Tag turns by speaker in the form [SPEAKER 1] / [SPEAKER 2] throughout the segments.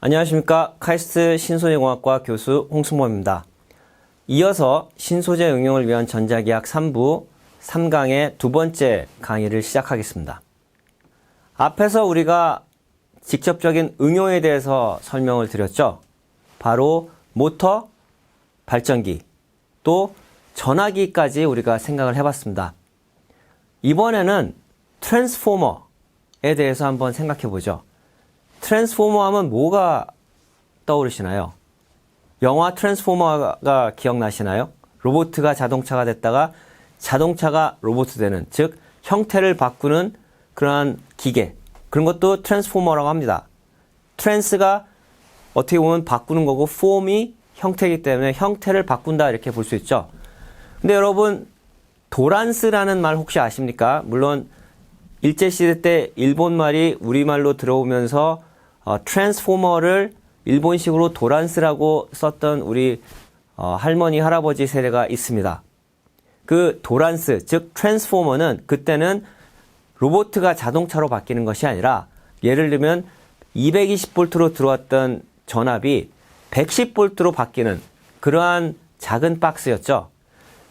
[SPEAKER 1] 안녕하십니까. 카이스트 신소재공학과 교수 홍승범입니다. 이어서 신소재 응용을 위한 전자기학 3부 3강의 두 번째 강의를 시작하겠습니다. 앞에서 우리가 직접적인 응용에 대해서 설명을 드렸죠. 바로 모터, 발전기, 또 전화기까지 우리가 생각을 해봤습니다. 이번에는 트랜스포머에 대해서 한번 생각해 보죠. 트랜스포머 하면 뭐가 떠오르시나요? 영화 트랜스포머가 기억나시나요? 로봇가 자동차가 됐다가 자동차가 로봇 되는, 즉 형태를 바꾸는 그러한 기계, 그런 것도 트랜스포머라고 합니다. 트랜스가 어떻게 보면 바꾸는 거고 폼이 형태이기 때문에 형태를 바꾼다 이렇게 볼 수 있죠. 근데 여러분 도란스라는 말 혹시 아십니까? 물론 일제시대 때 일본 말이 우리말로 들어오면서 트랜스포머를 일본식으로 도란스라고 썼던 우리 할머니, 할아버지 세대가 있습니다. 그 도란스, 즉 트랜스포머는 그때는 로봇가 자동차로 바뀌는 것이 아니라 예를 들면 220V로 들어왔던 전압이 110V로 바뀌는 그러한 작은 박스였죠.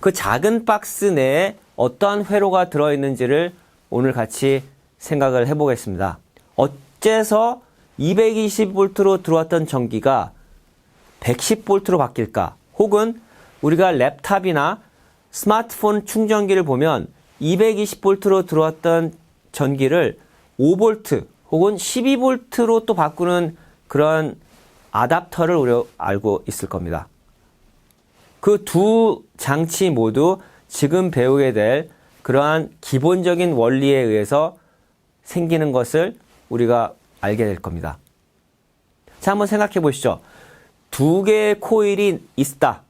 [SPEAKER 1] 그 작은 박스 내에 어떠한 회로가 들어있는지를 오늘 같이 생각을 해보겠습니다. 어째서 220V로 들어왔던 전기가 110V로 바뀔까? 혹은 우리가 랩탑이나 스마트폰 충전기를 보면 220V로 들어왔던 전기를 5V 혹은 12V로 또 바꾸는 그런 아답터를 우리가 알고 있을 겁니다. 그 두 장치 모두 지금 배우게 될 그러한 기본적인 원리에 의해서 생기는 것을 우리가 알게 될 겁니다. 자, 한번 생각해 보시죠. 두 개의 코일이 있다.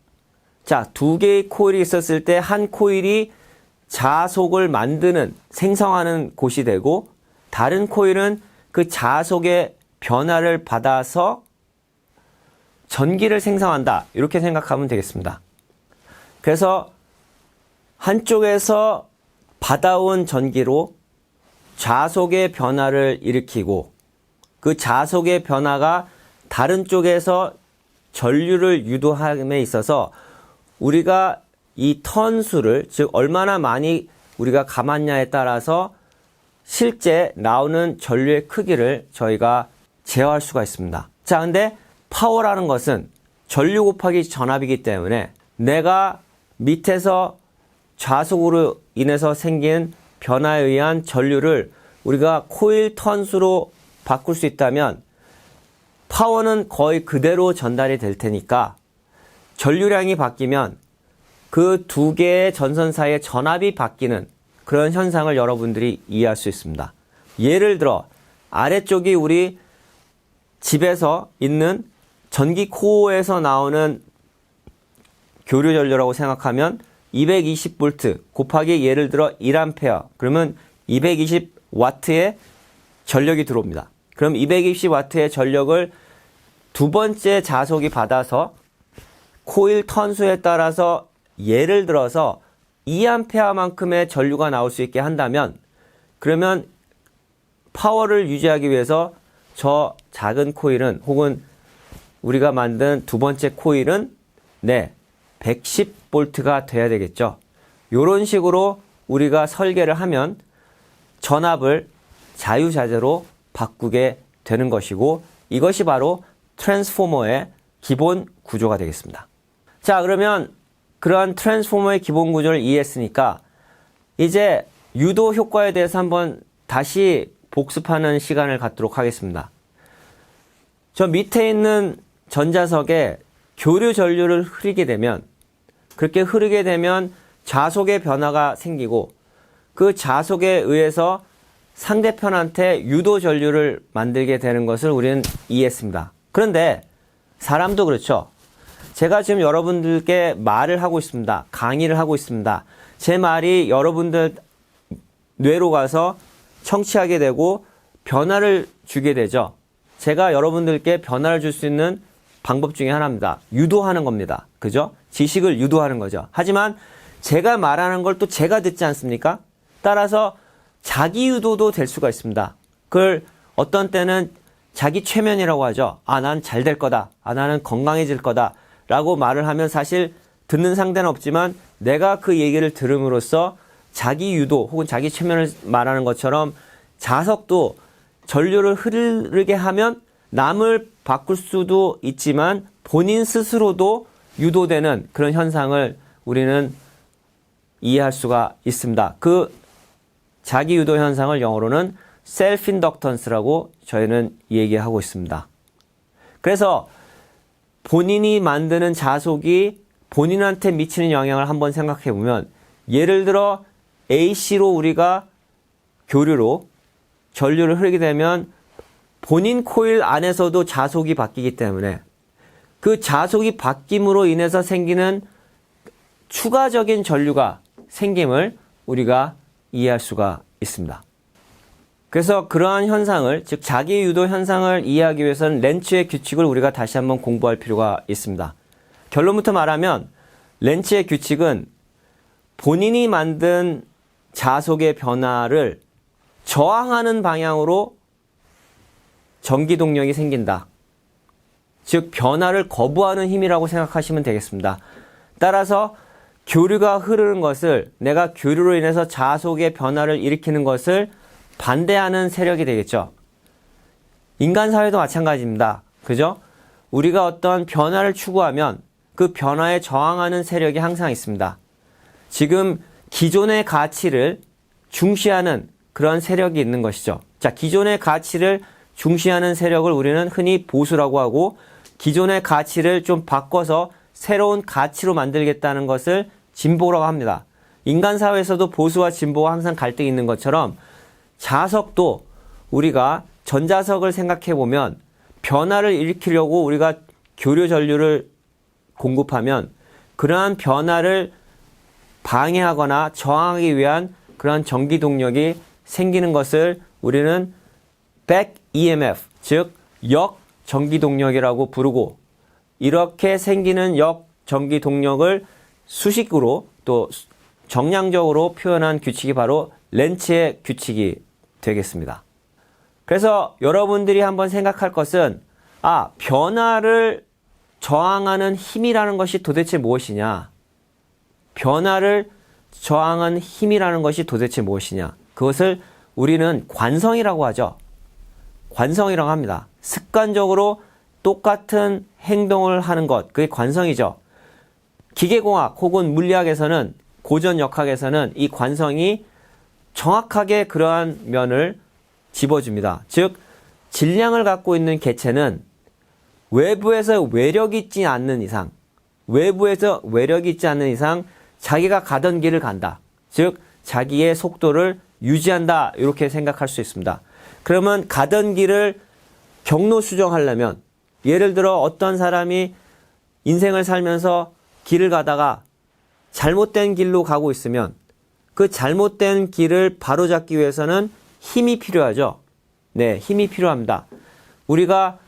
[SPEAKER 1] 자, 두 개의 코일이 있었을 때 한 코일이 자속을 만드는, 생성하는 곳이 되고 다른 코일은 그 자속의 변화를 받아서 전기를 생성한다. 이렇게 생각하면 되겠습니다. 그래서 한쪽에서 받아온 전기로 자속의 변화를 일으키고 그 자속의 변화가 다른 쪽에서 전류를 유도함에 있어서 우리가 이 턴수를, 즉 얼마나 많이 우리가 감았냐에 따라서 실제 나오는 전류의 크기를 저희가 제어할 수가 있습니다. 자, 근데 파워라는 것은 전류 곱하기 전압이기 때문에 내가 밑에서 자속으로 인해서 생긴 변화에 의한 전류를 우리가 코일 턴수로 바꿀 수 있다면 파워는 거의 그대로 전달이 될 테니까 전류량이 바뀌면 그 두 개의 전선 사이의 전압이 바뀌는 그런 현상을 여러분들이 이해할 수 있습니다. 예를 들어 아래쪽이 우리 집에서 있는 전기 코어에서 나오는 교류 전류라고 생각하면 220V 곱하기 예를 들어 1A 그러면 220W의 전력이 들어옵니다. 그럼 220W의 전력을 두 번째 자속이 받아서 코일 턴수에 따라서 예를 들어서 2A만큼의 전류가 나올 수 있게 한다면 그러면 파워를 유지하기 위해서 저 작은 코일은 혹은 우리가 만든 두 번째 코일은 110V가 돼야 되겠죠. 이런 식으로 우리가 설계를 하면 전압을 자유자재로 바꾸게 되는 것이고 이것이 바로 트랜스포머의 기본 구조가 되겠습니다. 자, 그러면 그러한 트랜스포머의 기본 구조를 이해했으니까 이제 유도 효과에 대해서 한번 다시 복습하는 시간을 갖도록 하겠습니다. 저 밑에 있는 전자석에 교류 전류를 흐리게 되면 그렇게 흐르게 되면 자속의 변화가 생기고 그 자속에 의해서 상대편한테 유도 전류를 만들게 되는 것을 우리는 이해했습니다. 그런데 사람도 그렇죠. 제가 지금 여러분들께 말을 하고 있습니다. 강의를 하고 있습니다. 제 말이 여러분들 뇌로 가서 청취하게 되고 변화를 주게 되죠. 제가 여러분들께 변화를 줄 수 있는 방법 중에 하나입니다. 유도하는 겁니다. 그죠? 지식을 유도하는 거죠. 하지만 제가 말하는 걸 또 제가 듣지 않습니까? 따라서 자기 유도도 될 수가 있습니다. 그걸 어떤 때는 자기 최면이라고 하죠. 아, 난 잘 될 거다. 아, 나는 건강해질 거다. 라고 말을 하면 사실 듣는 상대는 없지만 내가 그 얘기를 들음으로써 자기 유도 혹은 자기 최면을 말하는 것처럼 자석도 전류를 흐르게 하면 남을 바꿀 수도 있지만 본인 스스로도 유도되는 그런 현상을 우리는 이해할 수가 있습니다. 그 자기 유도 현상을 영어로는 self-inductance라고 저희는 얘기하고 있습니다. 그래서 본인이 만드는 자속이 본인한테 미치는 영향을 한번 생각해 보면 예를 들어 AC로 우리가 교류로 전류를 흐르게 되면 본인 코일 안에서도 자속이 바뀌기 때문에 그 자속이 바뀜으로 인해서 생기는 추가적인 전류가 생김을 우리가 이해할 수가 있습니다. 그래서 그러한 현상을, 즉 자기 유도 현상을 이해하기 위해서는 렌츠의 규칙을 우리가 다시 한번 공부할 필요가 있습니다. 결론부터 말하면 렌츠의 규칙은 본인이 만든 자속의 변화를 저항하는 방향으로 전기 동력이 생긴다. 즉 변화를 거부하는 힘이라고 생각하시면 되겠습니다. 따라서 교류가 흐르는 것을, 내가 교류로 인해서 자속의 변화를 일으키는 것을 반대하는 세력이 되겠죠. 인간 사회도 마찬가지입니다. 그죠? 우리가 어떤 변화를 추구하면 그 변화에 저항하는 세력이 항상 있습니다. 지금 기존의 가치를 중시하는 그런 세력이 있는 것이죠. 자, 기존의 가치를 중시하는 세력을 우리는 흔히 보수라고 하고, 기존의 가치를 좀 바꿔서 새로운 가치로 만들겠다는 것을 진보라고 합니다. 인간 사회에서도 보수와 진보와 항상 갈등이 있는 것처럼 자석도 우리가 전자석을 생각해 보면 변화를 일으키려고 우리가 교류 전류를 공급하면 그러한 변화를 방해하거나 저항하기 위한 그러한 전기 동력이 생기는 것을 우리는 back EMF, 즉 역 전기 동력이라고 부르고, 이렇게 생기는 역 전기 동력을 수식으로 또 정량적으로 표현한 규칙이 바로 렌츠의 규칙이 되겠습니다. 그래서 여러분들이 한번 생각할 것은, 변화를 저항하는 힘이라는 것이 도대체 무엇이냐? 변화를 저항하는 힘이라는 것이 도대체 무엇이냐? 그것을 우리는 관성이라고 하죠. 관성이라고 합니다. 습관적으로 똑같은 행동을 하는 것, 그게 관성이죠. 기계공학 혹은 물리학에서는, 고전역학에서는 이 관성이 정확하게 그러한 면을 집어줍니다. 즉, 질량을 갖고 있는 개체는 외부에서 외력이 있지 않는 이상, 자기가 가던 길을 간다. 즉, 자기의 속도를 유지한다. 이렇게 생각할 수 있습니다. 그러면 가던 길을 경로 수정하려면, 예를 들어 어떤 사람이 인생을 살면서 길을 가다가 잘못된 길로 가고 있으면 그 잘못된 길을 바로잡기 위해서는 힘이 필요하죠. 네, 힘이 필요합니다. 우리가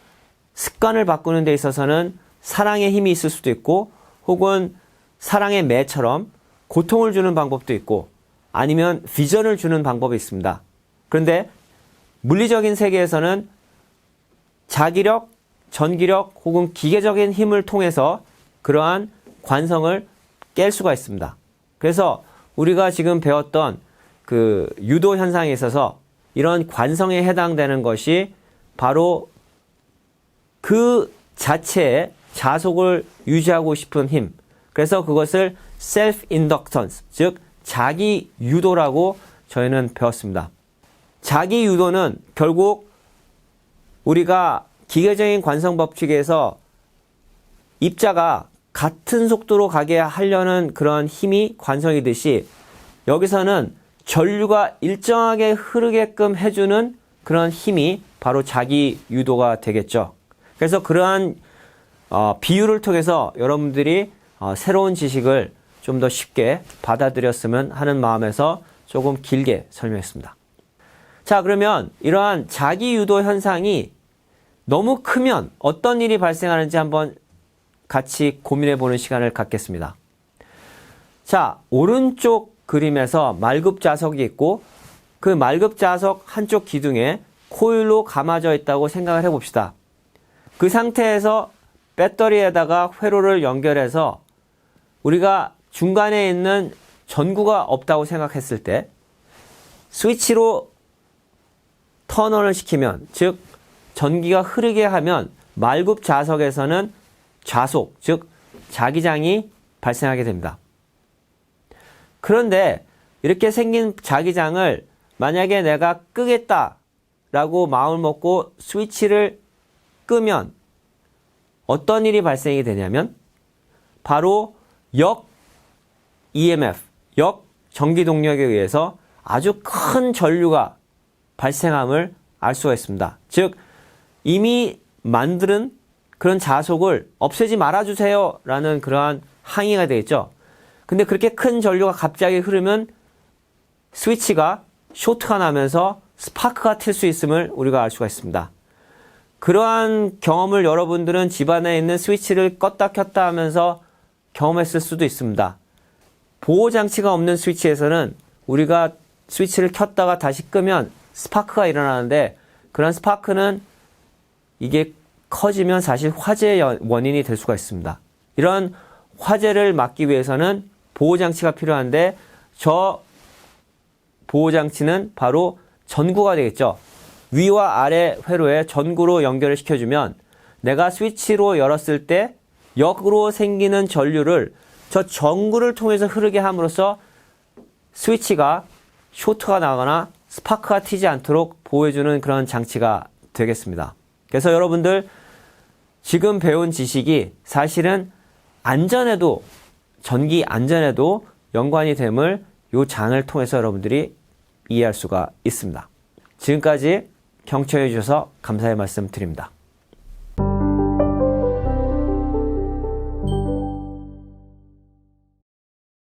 [SPEAKER 1] 습관을 바꾸는 데 있어서는 사랑의 힘이 있을 수도 있고, 혹은 사랑의 매처럼 고통을 주는 방법도 있고, 아니면 비전을 주는 방법이 있습니다. 그런데 물리적인 세계에서는 자기력, 전기력 혹은 기계적인 힘을 통해서 그러한 관성을 깰 수가 있습니다. 그래서 우리가 지금 배웠던 그 유도 현상에 있어서 이런 관성에 해당되는 것이 바로 그 자체의 자속을 유지하고 싶은 힘. 그래서 그것을 self-inductance, 즉 자기 유도라고 저희는 배웠습니다. 자기 유도는 결국 우리가 기계적인 관성 법칙에서 입자가 같은 속도로 가게 하려는 그런 힘이 관성이듯이, 여기서는 전류가 일정하게 흐르게끔 해주는 그런 힘이 바로 자기 유도가 되겠죠. 그래서 그러한 비유를 통해서 여러분들이 새로운 지식을 좀 더 쉽게 받아들였으면 하는 마음에서 조금 길게 설명했습니다. 자, 그러면 이러한 자기 유도 현상이 너무 크면 어떤 일이 발생하는지 한번 같이 고민해 보는 시간을 갖겠습니다. 자, 오른쪽 그림에서 말급 자석이 있고, 그 말급 자석 한쪽 기둥에 코일로 감아져 있다고 생각을 해봅시다. 그 상태에서 배터리에다가 회로를 연결해서 우리가 중간에 있는 전구가 없다고 생각했을 때 스위치로 턴온을 시키면, 즉 전기가 흐르게 하면 말굽 자석에서는 자속, 즉 자기장이 발생하게 됩니다. 그런데 이렇게 생긴 자기장을 만약에 내가 끄겠다라고 마음을 먹고 스위치를 끄면 어떤 일이 발생이 되냐면 바로 역 EMF, 역 전기 동력에 의해서 아주 큰 전류가 발생함을 알 수가 있습니다. 즉 이미 만드는 그런 자속을 없애지 말아주세요 라는 그러한 항의가 되겠죠. 근데 그렇게 큰 전류가 갑자기 흐르면 스위치가 쇼트가 나면서 스파크가 튈 수 있음을 우리가 알 수가 있습니다. 그러한 경험을 여러분들은 집안에 있는 스위치를 껐다 켰다 하면서 경험했을 수도 있습니다. 보호장치가 없는 스위치에서는 우리가 스위치를 켰다가 다시 끄면 스파크가 일어나는데, 그런 스파크는 이게 커지면 사실 화재의 원인이 될 수가 있습니다. 이런 화재를 막기 위해서는 보호장치가 필요한데, 저 보호장치는 바로 전구가 되겠죠. 위와 아래 회로에 전구로 연결을 시켜주면 내가 스위치로 열었을 때 역으로 생기는 전류를 저 전구를 통해서 흐르게 함으로써 스위치가 쇼트가 나거나 스파크가 튀지 않도록 보호해주는 그런 장치가 되겠습니다. 그래서 여러분들 지금 배운 지식이 사실은 안전에도, 전기 안전에도 연관이 됨을 이 장을 통해서 여러분들이 이해할 수가 있습니다. 지금까지 경청해 주셔서 감사의 말씀 드립니다.